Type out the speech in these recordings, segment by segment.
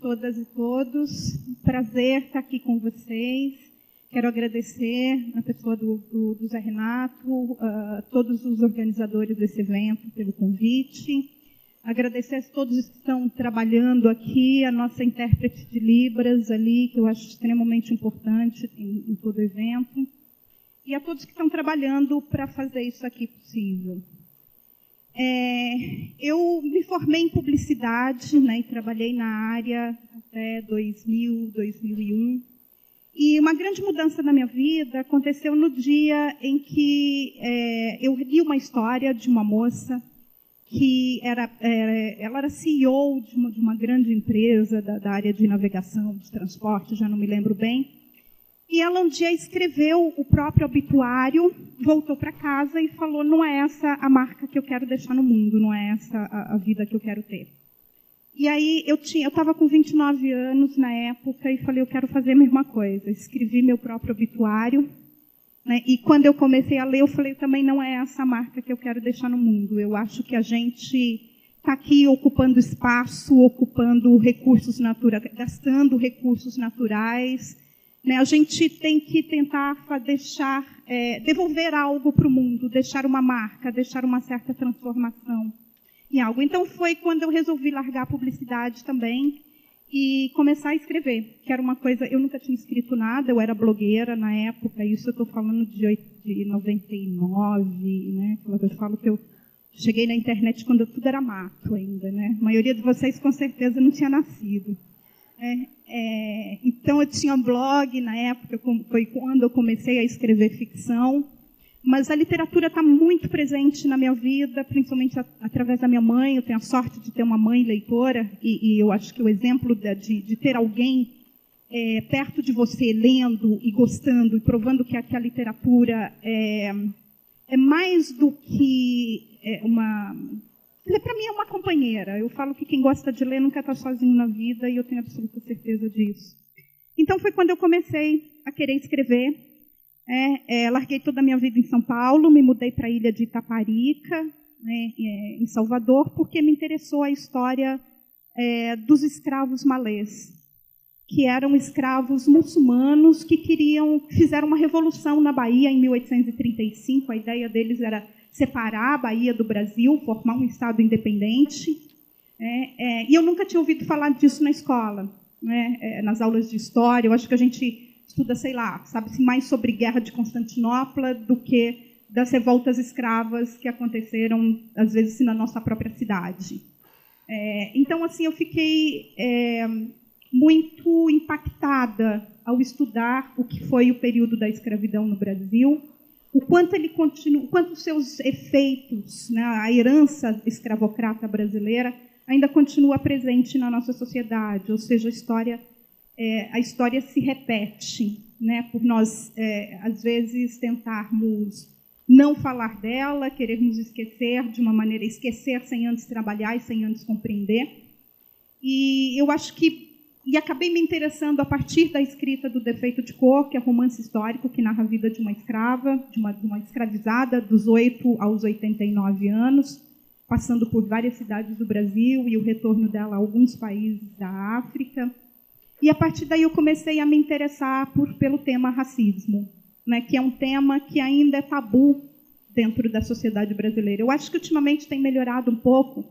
todas e todos. Prazer estar aqui com vocês. Quero agradecer a pessoa do Zé Renato, todos os organizadores desse evento pelo convite. Agradecer a todos que estão trabalhando aqui, a nossa intérprete de Libras ali, que eu acho extremamente importante em todo o evento. E a todos que estão trabalhando para fazer isso aqui possível. Eu me formei em publicidade, né, e trabalhei na área até 2000, 2001. E uma grande mudança na minha vida aconteceu no dia em que eu li uma história de uma moça que ela era CEO de uma grande empresa da área de navegação, de transporte, já não me lembro bem. E ela um dia escreveu o próprio obituário, voltou para casa e falou: não é essa a marca que eu quero deixar no mundo, não é essa a vida que eu quero ter. E aí eu estava com 29 anos na época e falei: eu quero fazer a mesma coisa. Escrevi meu próprio obituário, né, e quando eu comecei a ler, eu falei: também não é essa a marca que eu quero deixar no mundo. Eu acho que a gente está aqui ocupando espaço, ocupando recursos naturais, gastando recursos naturais. A gente tem que tentar devolver algo para o mundo, deixar uma marca, deixar uma certa transformação em algo. Então foi quando eu resolvi largar a publicidade também e começar a escrever, que era uma coisa, eu nunca tinha escrito nada, eu era blogueira na época, isso eu estou falando de 99, né? Eu falo que eu cheguei na internet quando tudo era mato ainda, né? A maioria de vocês com certeza não tinha nascido. Então eu tinha blog na época, foi quando eu comecei a escrever ficção, mas a literatura está muito presente na minha vida, principalmente através da minha mãe. Eu tenho a sorte de ter uma mãe leitora, e eu acho que o exemplo de ter alguém perto de você lendo e gostando e provando que a literatura é mais do que uma... Para mim é uma companheira. Eu falo que quem gosta de ler nunca está sozinho na vida, e eu tenho absoluta certeza disso. Então foi quando eu comecei a querer escrever. Larguei toda a minha vida em São Paulo, me mudei para a ilha de Itaparica, né, em Salvador, porque me interessou a história dos escravos malês, que eram escravos muçulmanos que fizeram uma revolução na Bahia em 1835. A ideia deles era separar a Bahia do Brasil, formar um estado independente. E eu nunca tinha ouvido falar disso na escola, né, nas aulas de história. Eu acho que a gente estuda, sei lá, sabe-se mais sobre Guerra de Constantinopla do que das revoltas escravas que aconteceram, às vezes, na nossa própria cidade. Então, assim, eu fiquei muito impactada ao estudar o que foi o período da escravidão no Brasil, o quanto ele continua, o quanto os seus efeitos, né, a herança escravocrata brasileira ainda continua presente na nossa sociedade, ou seja, a história se repete, né, por nós, às vezes, tentarmos não falar dela, querermos esquecer de uma maneira, esquecer sem antes trabalhar e sem antes compreender. E eu acho que acabei me interessando a partir da escrita do Defeito de Cor, que é romance histórico que narra a vida de uma escrava, de uma escravizada, dos 8 aos 89 anos, passando por várias cidades do Brasil e o retorno dela a alguns países da África. E, a partir daí, eu comecei a me interessar pelo tema racismo, né, que é um tema que ainda é tabu dentro da sociedade brasileira. Eu acho que, ultimamente, tem melhorado um pouco,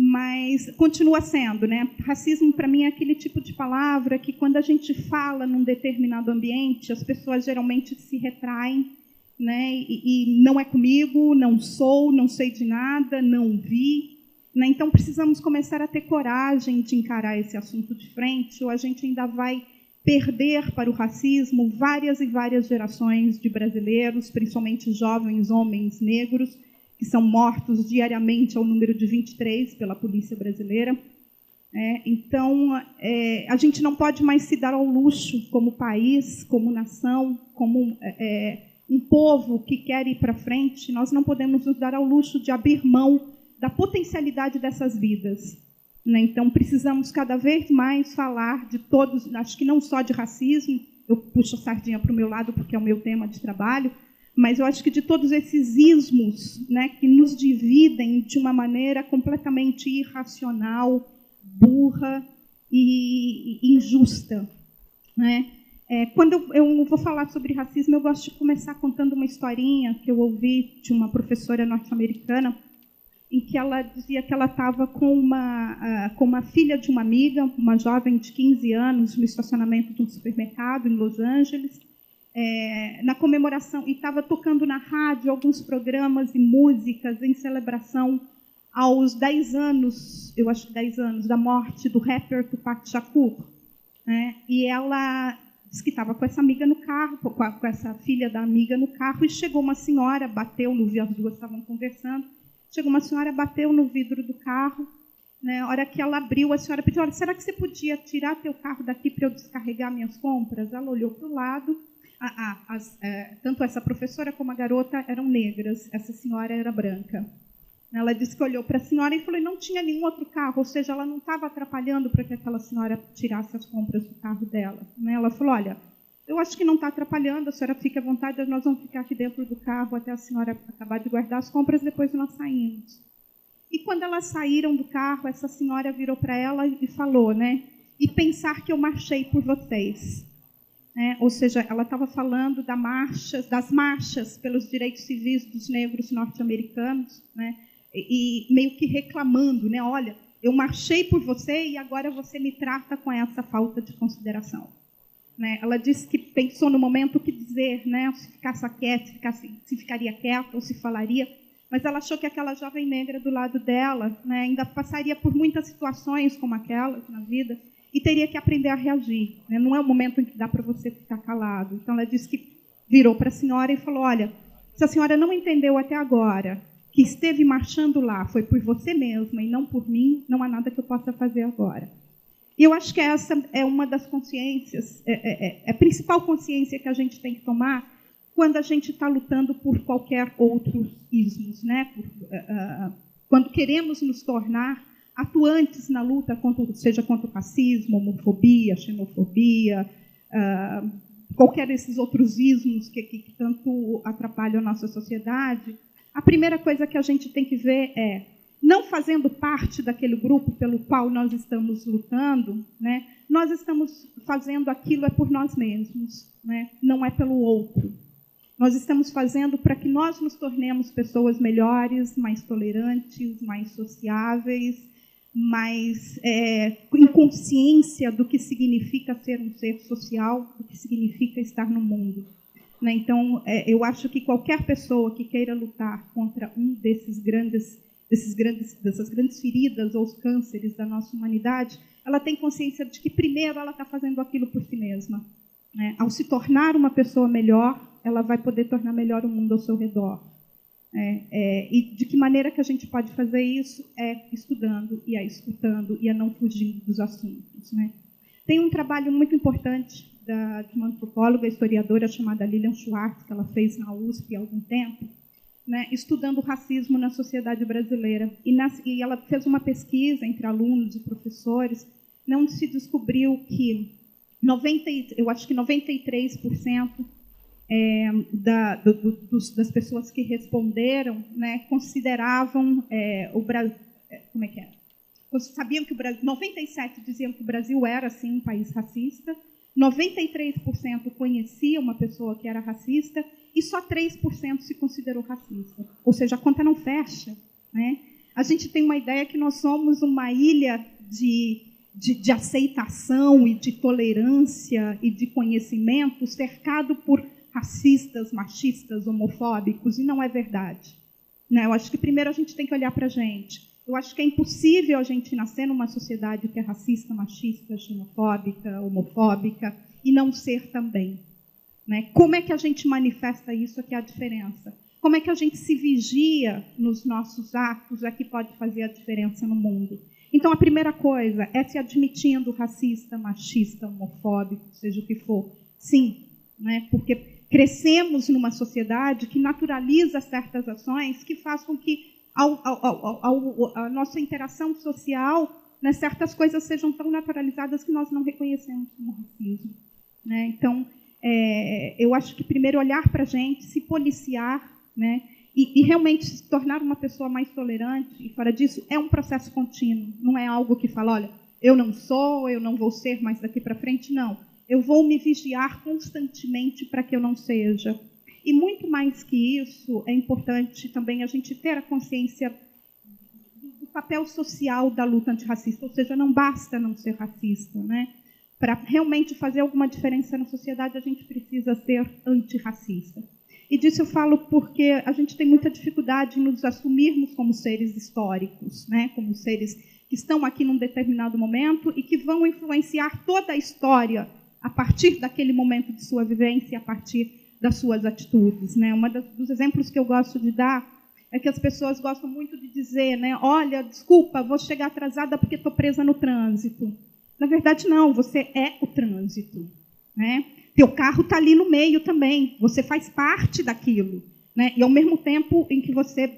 mas continua sendo, né? Racismo, para mim, é aquele tipo de palavra que, quando a gente fala num determinado ambiente, as pessoas geralmente se retraem, né? E não é comigo, não sou, não sei de nada, não vi, né? Então, precisamos começar a ter coragem de encarar esse assunto de frente, ou a gente ainda vai perder para o racismo várias e várias gerações de brasileiros, principalmente jovens homens negros, que são mortos diariamente ao número de 23 pela polícia brasileira. Então, a gente não pode mais se dar ao luxo, como país, como nação, como um povo que quer ir para frente. Nós não podemos nos dar ao luxo de abrir mão da potencialidade dessas vidas, né? Então, precisamos cada vez mais falar de todos, acho que não só de racismo, eu puxo a sardinha para o meu lado porque é o meu tema de trabalho, mas eu acho que de todos esses ismos, né, que nos dividem de uma maneira completamente irracional, burra, e injusta, né? Quando eu vou falar sobre racismo, eu gosto de começar contando uma historinha que eu ouvi de uma professora norte-americana, em que ela dizia que ela estava com uma filha de uma amiga, uma jovem de 15 anos, no estacionamento de um supermercado em Los Angeles, na comemoração, e estava tocando na rádio alguns programas e músicas em celebração aos 10 anos, eu acho que 10 anos, da morte do rapper Tupac Shakur. Né? E ela disse que estava com essa amiga no carro, com essa filha da amiga no carro, e chegou uma senhora, bateu no vidro, as duas estavam conversando, chegou uma senhora, bateu no vidro do carro, né? A hora que ela abriu, a senhora pediu, olha, será que você podia tirar teu carro daqui para eu descarregar minhas compras? Ela olhou para o lado, tanto essa professora como a garota eram negras, essa senhora era branca. Ela disse que olhou para a senhora e falou, não tinha nenhum outro carro, ou seja, ela não estava atrapalhando para que aquela senhora tirasse as compras do carro dela. Ela falou, olha, eu acho que não está atrapalhando, a senhora fique à vontade, nós vamos ficar aqui dentro do carro até a senhora acabar de guardar as compras, depois nós saímos. E quando elas saíram do carro, essa senhora virou para ela e falou, né, e pensar que eu marchei por vocês. Ou seja, ela estava falando das marchas pelos direitos civis dos negros norte-americanos, né, e meio que reclamando, né, olha, eu marchei por você e agora você me trata com essa falta de consideração. Né? Ela disse que pensou no momento o que dizer, né, se ficasse quieta, se ficaria quieta ou se falaria, mas ela achou que aquela jovem negra do lado dela, né, ainda passaria por muitas situações como aquelas na vida e teria que aprender a reagir. Né? Não é o momento em que dá para você ficar calado. Então, ela disse que virou para a senhora e falou, olha, se a senhora não entendeu até agora que esteve marchando lá foi por você mesma e não por mim, não há nada que eu possa fazer agora. E eu acho que essa é uma das consciências, a principal consciência que a gente tem que tomar quando a gente está lutando por qualquer outro ismos, né? Quando queremos nos tornar atuantes na luta, seja contra o racismo, homofobia, xenofobia, qualquer desses outros ismos que tanto atrapalham a nossa sociedade, a primeira coisa que a gente tem que ver é, não fazendo parte daquele grupo pelo qual nós estamos lutando, né, nós estamos fazendo aquilo por nós mesmos, né, não é pelo outro. Nós estamos fazendo para que nós nos tornemos pessoas melhores, mais tolerantes, mais sociáveis, mais em consciência do que significa ser um ser social, do que significa estar no mundo. Né? Então, eu acho que qualquer pessoa que queira lutar contra um dessas grandes feridas ou os cânceres da nossa humanidade, ela tem consciência de que, primeiro, ela está fazendo aquilo por si mesma. Né? Ao se tornar uma pessoa melhor, ela vai poder tornar melhor o mundo ao seu redor. E de que maneira que a gente pode fazer isso? Estudando, e escutando, e não fugindo dos assuntos. Né? Tem um trabalho muito importante de uma antropóloga, historiadora, chamada Lilian Schwartz, que ela fez na USP há algum tempo, né, estudando o racismo na sociedade brasileira. E ela fez uma pesquisa entre alunos e professores, onde se descobriu que eu acho que 93% das pessoas que responderam, né, consideravam o Brasil... Como é que era? Sabiam que o Brasil... 97% diziam que o Brasil era, sim, um país racista, 93% conhecia uma pessoa que era racista e só 3% se considerou racista. Ou seja, a conta não fecha. Né? A gente tem uma ideia que nós somos uma ilha de aceitação e de tolerância e de conhecimento cercado por racistas, machistas, homofóbicos, e não é verdade. Né? Eu acho que primeiro a gente tem que olhar para a gente. Eu acho que é impossível a gente nascer numa sociedade que é racista, machista, xenofóbica, homofóbica, e não ser também. Né? Como é que a gente manifesta isso? Aqui é a diferença. Como é que a gente se vigia nos nossos atos é que pode fazer a diferença no mundo? Então, a primeira coisa é se admitindo racista, machista, homofóbico, seja o que for. Sim, né? Porque crescemos numa sociedade que naturaliza certas ações que faz com que a nossa interação social, né, certas coisas sejam tão naturalizadas que nós não reconhecemos como racismo. Né? Então, eu acho que primeiro olhar para a gente, se policiar, né, e realmente se tornar uma pessoa mais tolerante, e fora disso, é um processo contínuo, não é algo que fala, olha, eu não sou, eu não vou ser mais daqui para frente, não. Eu vou me vigiar constantemente para que eu não seja. E muito mais que isso, é importante também a gente ter a consciência do papel social da luta antirracista, ou seja, não basta não ser racista, né? Para realmente fazer alguma diferença na sociedade, a gente precisa ser antirracista. E disso eu falo porque a gente tem muita dificuldade em nos assumirmos como seres históricos, né? Como seres que estão aqui num determinado momento e que vão influenciar toda a história a partir daquele momento de sua vivência e a partir das suas atitudes, né? Dos exemplos que eu gosto de dar é que as pessoas gostam muito de dizer, né? Olha, desculpa, vou chegar atrasada porque estou presa no trânsito. Na verdade, não, você é o trânsito, né? Teu carro está ali no meio também, você faz parte daquilo, né? E, ao mesmo tempo em que você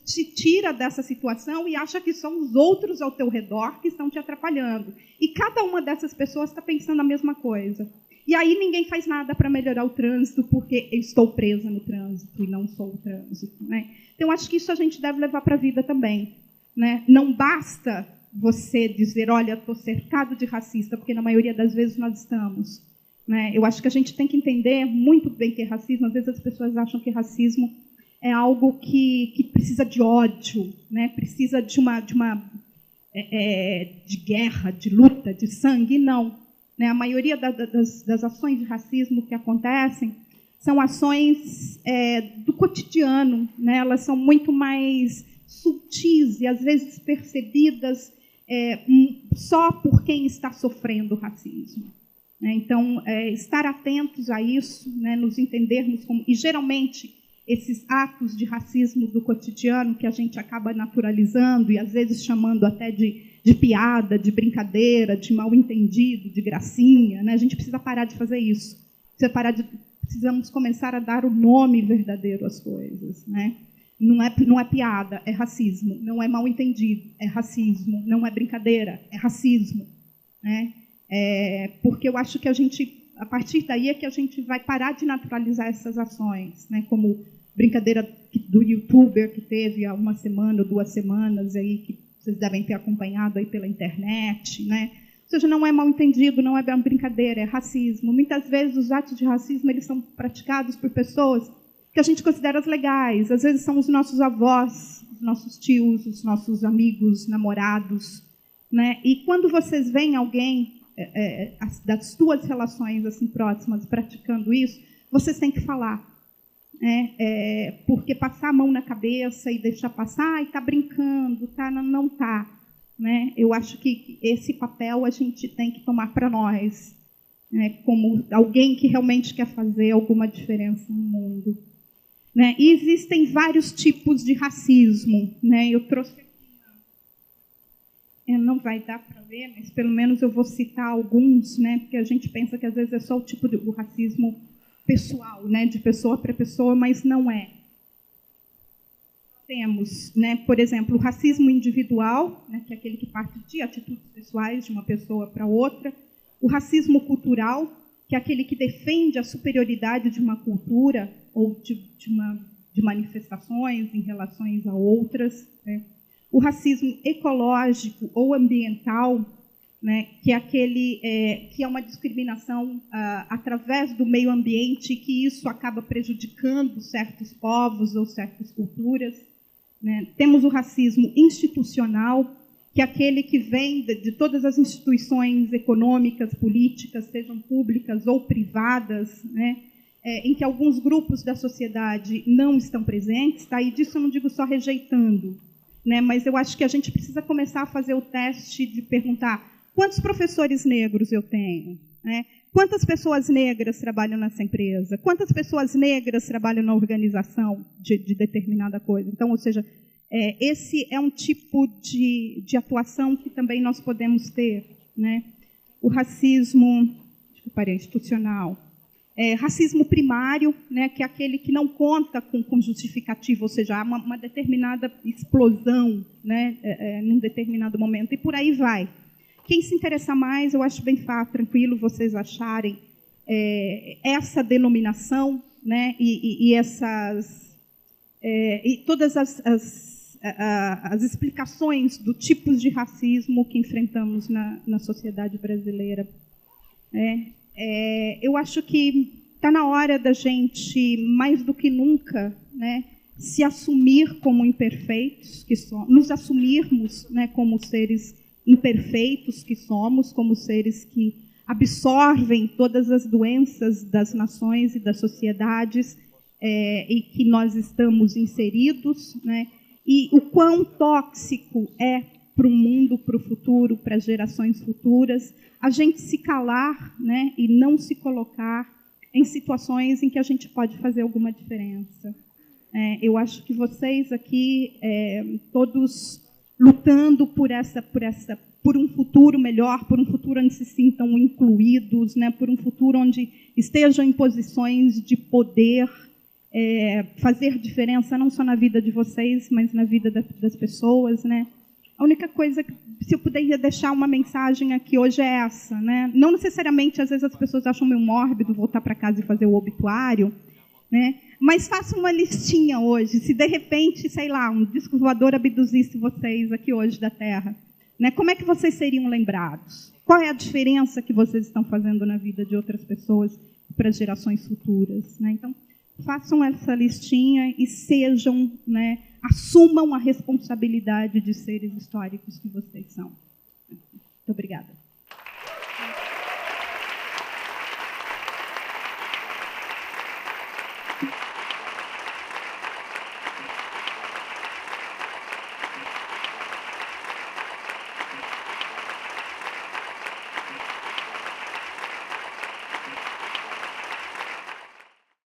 se tira dessa situação e acha que são os outros ao teu redor que estão te atrapalhando. E cada uma dessas pessoas está pensando a mesma coisa. E aí ninguém faz nada para melhorar o trânsito porque eu estou presa no trânsito e não sou o trânsito, né? Então, acho que isso a gente deve levar para a vida também, né? Não basta você dizer, olha, estou cercado de racista, porque na maioria das vezes nós estamos, né? Eu acho que a gente tem que entender muito bem que é racismo. Às vezes as pessoas acham que racismo é algo que precisa de ódio, né? Precisa de guerra, de luta, de sangue. Não, né? A maioria das ações de racismo que acontecem são ações do cotidiano, né? Elas são muito mais sutis e, às vezes, percebidas só por quem está sofrendo racismo, né? Então, estar atentos a isso, né? Nos entendermos como... E, geralmente, esses atos de racismo do cotidiano que a gente acaba naturalizando e, às vezes, chamando até de piada, de brincadeira, de mal-entendido, de gracinha, né? A gente precisa parar de fazer isso. Precisamos começar a dar o nome verdadeiro às coisas, né? Não é piada, é racismo. Não é mal-entendido, é racismo. Não é brincadeira, é racismo, né? Porque eu acho que a partir daí é que a gente vai parar de naturalizar essas ações, né? Como brincadeira do youtuber que teve há uma semana ou 2 semanas, aí, que vocês devem ter acompanhado aí pela internet, né? Ou seja, não é mal-entendido, não é brincadeira, é racismo. Muitas vezes os atos de racismo eles são praticados por pessoas que a gente considera legais. Às vezes são os nossos avós, os nossos tios, os nossos amigos, namorados, né? E quando vocês veem alguém das suas relações assim próximas praticando isso, vocês têm que falar, né? Porque passar a mão na cabeça e deixar passar, está brincando, não está, né? Eu acho que esse papel a gente tem que tomar para nós, né? Como alguém que realmente quer fazer alguma diferença no mundo, né? E existem vários tipos de racismo, né? Eu trouxe aqui, não vai dar para ver, mas pelo menos eu vou citar alguns, né? Porque a gente pensa que às vezes é só o tipo do racismo pessoal, né? De pessoa para pessoa, mas não é. Temos, né, por exemplo, o racismo individual, né, que é aquele que parte de atitudes pessoais de uma pessoa para outra. O racismo cultural, que é aquele que defende a superioridade de uma cultura ou de manifestações em relações a outras, né? O racismo ecológico ou ambiental, né, que é aquele que é uma discriminação através do meio ambiente, que isso acaba prejudicando certos povos ou certas culturas, né? Temos o racismo institucional, que é aquele que vem de todas as instituições econômicas, políticas, sejam públicas ou privadas, né? Em que alguns grupos da sociedade não estão presentes, tá? E disso eu não digo só rejeitando, né? Mas eu acho que a gente precisa começar a fazer o teste de perguntar quantos professores negros eu tenho, né? Quantas pessoas negras trabalham nessa empresa? Quantas pessoas negras trabalham na organização de determinada coisa? Então, ou seja, esse é um tipo de atuação que também nós podemos ter, né? O racismo institucional. Racismo primário, né, que é aquele que não conta com justificativo, ou seja, há uma determinada explosão, né, num determinado momento, e por aí vai. Quem se interessar mais, eu acho bem tranquilo vocês acharem essa denominação, né, e todas as explicações do tipos de racismo que enfrentamos na sociedade brasileira. Eu acho que está na hora da gente, mais do que nunca, né, se assumir como imperfeitos, nos assumirmos, né, como seres imperfeitos que somos, como seres que absorvem todas as doenças das nações e das sociedades e que nós estamos inseridos, né, e o quão tóxico é para o mundo, para o futuro, para as gerações futuras, a gente se calar, né, e não se colocar em situações em que a gente pode fazer alguma diferença. Eu acho que vocês aqui, todos lutando por um futuro melhor, por um futuro onde se sintam incluídos, né, por um futuro onde estejam em posições de poder, fazer diferença não só na vida de vocês, mas na vida das pessoas, né? A única coisa, se eu puder deixar uma mensagem aqui hoje é essa, né? Não necessariamente, às vezes as pessoas acham meio mórbido voltar para casa e fazer o obituário, né? Mas faça uma listinha hoje, se de repente, sei lá, um disco voador abduzisse vocês aqui hoje da Terra, né? Como é que vocês seriam lembrados? Qual é a diferença que vocês estão fazendo na vida de outras pessoas para as gerações futuras, né? Então, façam essa listinha e sejam, né, assumam a responsabilidade de seres históricos que vocês são. Muito obrigada.